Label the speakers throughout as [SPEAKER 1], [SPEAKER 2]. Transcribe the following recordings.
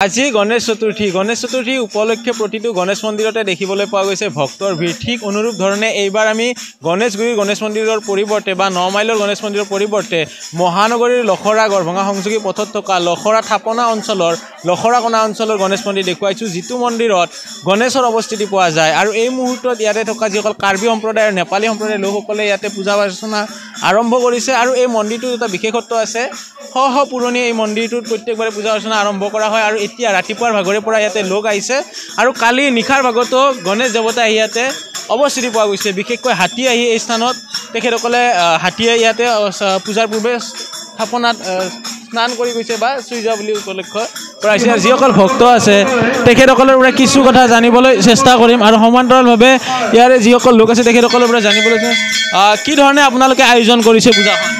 [SPEAKER 1] আজি গণেশ চতুৰ্থী উপলক্ষে প্ৰতিটো গণেশ মন্দিৰতে দেখিবলৈ পোৱা গৈছে ভক্তৰ ভিৰ। ঠিক অনুৰূপ ধৰণে এইবাৰ আমি গণেশগুৰিৰ গণেশ মন্দিৰৰ পৰিৱৰ্তে বা 9 মাইলৰ গণেশ মন্দিৰৰ পৰিৱৰ্তে মহানগৰীৰ লখৰা গড়ভঙা সংযোগী পথত থকা লখৰা থাপনা অঞ্চলৰ লখৰাকণা অঞ্চলৰ গণেশ মন্দিৰ দেখুৱাইছোঁ, যিটো মন্দিৰত গণেশৰ অৱস্থিতি পোৱা যায়। আৰু এই মুহূৰ্তত ইয়াতে থকা যিসকল কাৰ্বি সম্প্ৰদায়ৰ নেপালী সম্প্ৰদায়ৰ লোকসকলে ইয়াতে পূজা অৰ্চনা আৰম্ভ কৰিছে। আৰু এই মন্দিৰটোত এটা বিশেষত্ব আছে, পুৰণি এই মন্দিৰটোত প্ৰত্যেকবাৰে পূজা অৰ্চনা আৰম্ভ কৰা হয়। আৰু এতিয়া ৰাতিপুৱাৰ ভাগৰে পৰা ইয়াতে লোক আহিছে আৰু কালি নিশাৰ ভাগতো গণেশ দেৱতা আহি ইয়াতে অৱস্থিতি পোৱা গৈছে। বিশেষকৈ হাতী আহি এই স্থানত তেখেতসকলে হাতীয়ে ইয়াতে পূজাৰ পূৰ্বে থাপনাত স্নান কৰি গৈছে বা চুই যোৱা বুলি উপলক্ষ কৰাইছে। আৰু যিসকল ভক্ত আছে তেখেতসকলৰ পৰা কিছু কথা জানিবলৈ চেষ্টা কৰিম আৰু সমান্তৰালভাৱে ইয়াৰে যিসকল লোক আছে তেখেতসকলৰ পৰা জানিবলৈ কি ধৰণে আপোনালোকে আয়োজন কৰিছে পূজাখন?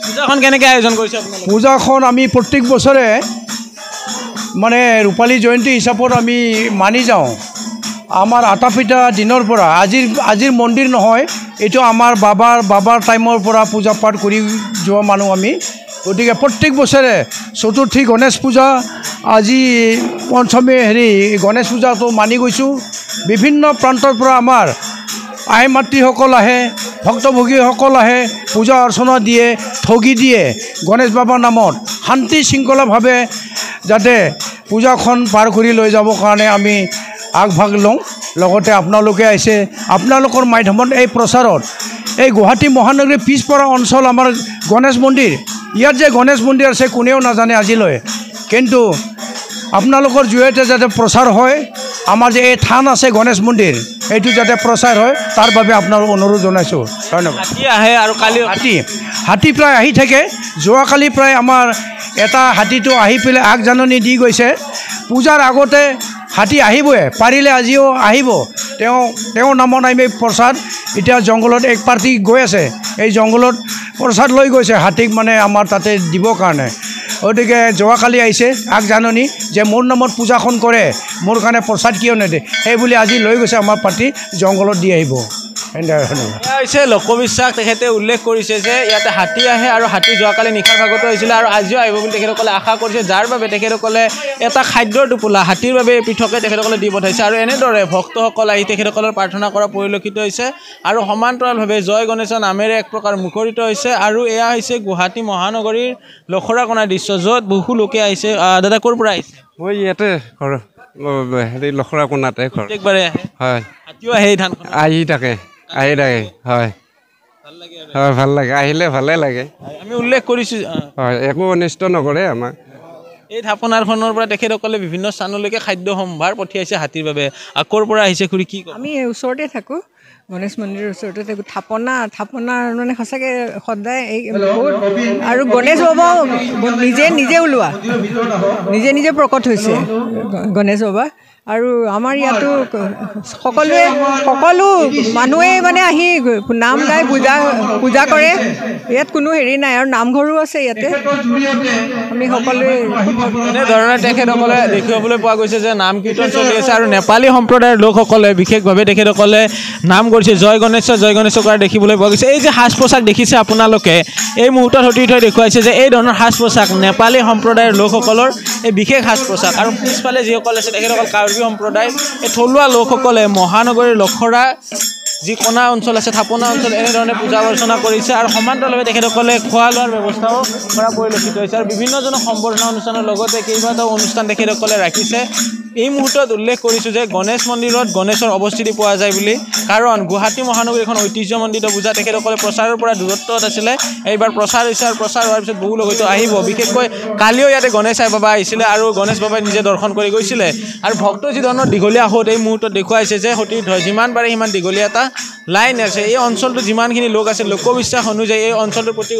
[SPEAKER 1] পূজাখন কেনেকৈ আয়োজন কৰিছে আপোনালোকে?
[SPEAKER 2] পূজাখন আমি প্ৰত্যেক বছৰে মানে ৰূপালী জয়ন্তী হিচাপত আমি মানি যাওঁ। আমাৰ আটাপিতা দিনৰ পৰা আজিৰ মন্দিৰ নহয়, এইটো আমাৰ বাবাৰ টাইমৰ পৰা পূজা পাঠ কৰি যোৱা মানুহ আমি। গতিকে প্ৰত্যেক বছৰে চতুৰ্থী গণেশ পূজা, আজি পঞ্চমী গণেশ পূজাটো মানি গৈছোঁ। বিভিন্ন প্ৰান্তৰ পৰা আমাৰ আই মাতৃসকল আহে, ভক্তভোগীসকল আহে, পূজা অৰ্চনা দিয়ে, ঠগি দিয়ে গণেশ বাবাৰ নামত। শান্তি শৃংখলাভাৱে যাতে পূজাখন পাৰ কৰি লৈ যাবৰ কাৰণে আমি আগভাগ লওঁ। লগতে আপোনালোকে আহিছে, আপোনালোকৰ মাধ্যমত এই প্ৰচাৰত এই গুৱাহাটী মহানগৰীৰ পিছপৰা অঞ্চল আমাৰ গণেশ মন্দিৰ, ইয়াত যে গণেশ মন্দিৰ আছে কোনেও নাজানে আজিলৈ। কিন্তু আপোনালোকৰ জৰিয়তে যাতে প্ৰচাৰ হয়, আমাৰ যে এই থান আছে গণেশ মন্দিৰ, এইটো যাতে প্ৰচাৰ হয় তাৰ বাবে আপোনালোক অনুৰোধ জনাইছোঁ। ধন্যবাদ।
[SPEAKER 1] হাতী আহে আৰু কালি
[SPEAKER 2] হাতী প্ৰায় আহি থাকে। যোৱাকালি প্ৰায় আমাৰ এটা হাতীটো আহি পেলাই আগজাননী দি গৈছে, পূজাৰ আগতে হাতী আহিবই, পাৰিলে আজিও আহিব। তেওঁৰ নামত আমি প্ৰসাদ এতিয়া জংঘলত এক পাৰ্টি গৈ আছে, এই জংঘলত প্ৰসাদ লৈ গৈছে হাতীক মানে আমাৰ তাতে দিবৰ কাৰণে। গতিকে যোৱাকালি আহিছে আগজাননী যে মোৰ নামত পূজাখন কৰে, মোৰ কাৰণে প্ৰসাদ কিয় নেদে, সেই বুলি আজি লৈ গৈছে আমাৰ পাৰ্টি জংঘলত দি আহিব।
[SPEAKER 1] হৈছে লোকবিশ্বাস। তেখেতে উল্লেখ কৰিছে যে ইয়াতে হাতী আহে আৰু হাতী যোৱাকালি নিশাৰ ভাগতো আহিছিলে আৰু আজিও আহিব বুলি তেখেতসকলে আশা কৰিছে, যাৰ বাবে তেখেতসকলে এটা খাদ্যৰ টোপোলা হাতীৰ বাবে পৃথকে তেখেতসকলে দি পঠাইছে। আৰু এনেদৰে ভক্তসকল আহি তেখেতসকলৰ প্ৰাৰ্থনা কৰা পৰিলক্ষিত হৈছে আৰু সমান্তৰালভাৱে জয় গণেশৰ নামেৰে এক প্ৰকাৰ মুখৰিত হৈছে। আৰু এয়া হৈছে গুৱাহাটী মহানগৰীৰ লখৰাকণাৰ দৃশ্য, য'ত বহু লোকে আহিছে। দাদা ক'ৰ পৰা আহিছে?
[SPEAKER 3] মই ইয়াতে ঘৰ লখৰাকণাতে ঘৰ।
[SPEAKER 1] প্ৰত্যেকবাৰে আহে?
[SPEAKER 3] হয়।
[SPEAKER 1] হাতীও আহে এই থানখন?
[SPEAKER 3] আহি থাকে হয়। হয়, ভাল লাগে, আহিলে ভালে লাগে।
[SPEAKER 1] আমি উল্লেখ কৰিছোঁ
[SPEAKER 3] হয়, একো অনিষ্ট নকৰে আমাক।
[SPEAKER 1] এই থাপনাখনৰ পৰা তেখেতসকলে বিভিন্ন স্থানলৈকে খাদ্য সম্ভাৰ পঠিয়াইছে হাতীৰ বাবে। ক'ৰ পৰা আহিছে খুৰী কি?
[SPEAKER 4] আমি ওচৰতে থাকোঁ, গণেশ মন্দিৰৰ ওচৰতে থাকোঁ। থাপনা মানে সঁচাকৈ সদায় এই বহুত। আৰু গণেশ বাবাও নিজে ওলোৱা, নিজে প্ৰকট হৈছে গণেশ বাবা। আৰু আমাৰ ইয়াতো সকলো মানুহে মানে আহি নাম গাই পূজা কৰে। ইয়াত কোনো হেৰি নাই, আৰু নামঘৰো আছে ইয়াতে। আমি সকলোৱে
[SPEAKER 1] এনেধৰণে তেখেতসকলে দেখিবলৈ পোৱা গৈছে যে নাম কীৰ্তন চলি আছে আৰু নেপালী সম্প্ৰদায়ৰ লোকসকলে বিশেষভাৱে তেখেতসকলে নাম কৰিছে জয় গণেশ কৰা দেখিবলৈ পোৱা গৈছে। এই যে সাজ পোছাক দেখিছে আপোনালোকে, এই মুহূৰ্তত সতীৰ্থ দেখুৱাইছে যে এই ধৰণৰ সাজ পোছাক নেপালী সম্প্ৰদায়ৰ লোকসকলৰ এই বিশেষ সাজ পোছাক। আৰু পিছফালে যিসকল আছে তেখেতসকল কাৰ্বি সম্প্ৰদায়, এই থলুৱা লোকসকলে মহানগৰীৰ লখৰা যি কণা অঞ্চল আছে, থাপনা অঞ্চল, এনেধৰণে পূজা অৰ্চনা কৰিছে। আৰু সমান্তৰালভাৱে তেখেতসকলে খোৱা লোৱাৰ ব্যৱস্থাও কৰা পৰিলক্ষিত হৈছে। আৰু বিভিন্নজনক সম্বৰ্ধনা অনুষ্ঠানৰ লগতে কেইবাটাও অনুষ্ঠান তেখেতসকলে ৰাখিছে। এই মুহূৰ্তত উল্লেখ কৰিছোঁ যে গণেশ মন্দিৰত গণেশৰ অৱস্থিতি পোৱা যায় বুলি, কাৰণ গুৱাহাটী মহানগৰী এখন ঐতিহ্যমণ্ডিত পূজা। তেখেতসকলে প্ৰচাৰৰ পৰা দূৰত্বত আছিলে, এইবাৰ প্ৰচাৰ হৈছে আৰু প্ৰচাৰ হোৱাৰ পিছত বহু লোক হয়তো আহিব। বিশেষকৈ কালিও ইয়াতে গণেশ বাবা আহিছিলে আৰু গণেশ বাবাই নিজে দৰ্শন কৰি গৈছিলে। আৰু ভক্ত যি ধৰণৰ দীঘলীয়া সোঁত এই মুহূৰ্তত দেখুৱাইছে যে সতীৰ্থ যিমান পাৰে সিমান দীঘলীয়া এটা লাইন আছে। এই অঞ্চলটোত যিমানখিনি লোক আছে, লোকবিশ্বাস অনুযায়ী এই অঞ্চলটোৰ প্ৰতি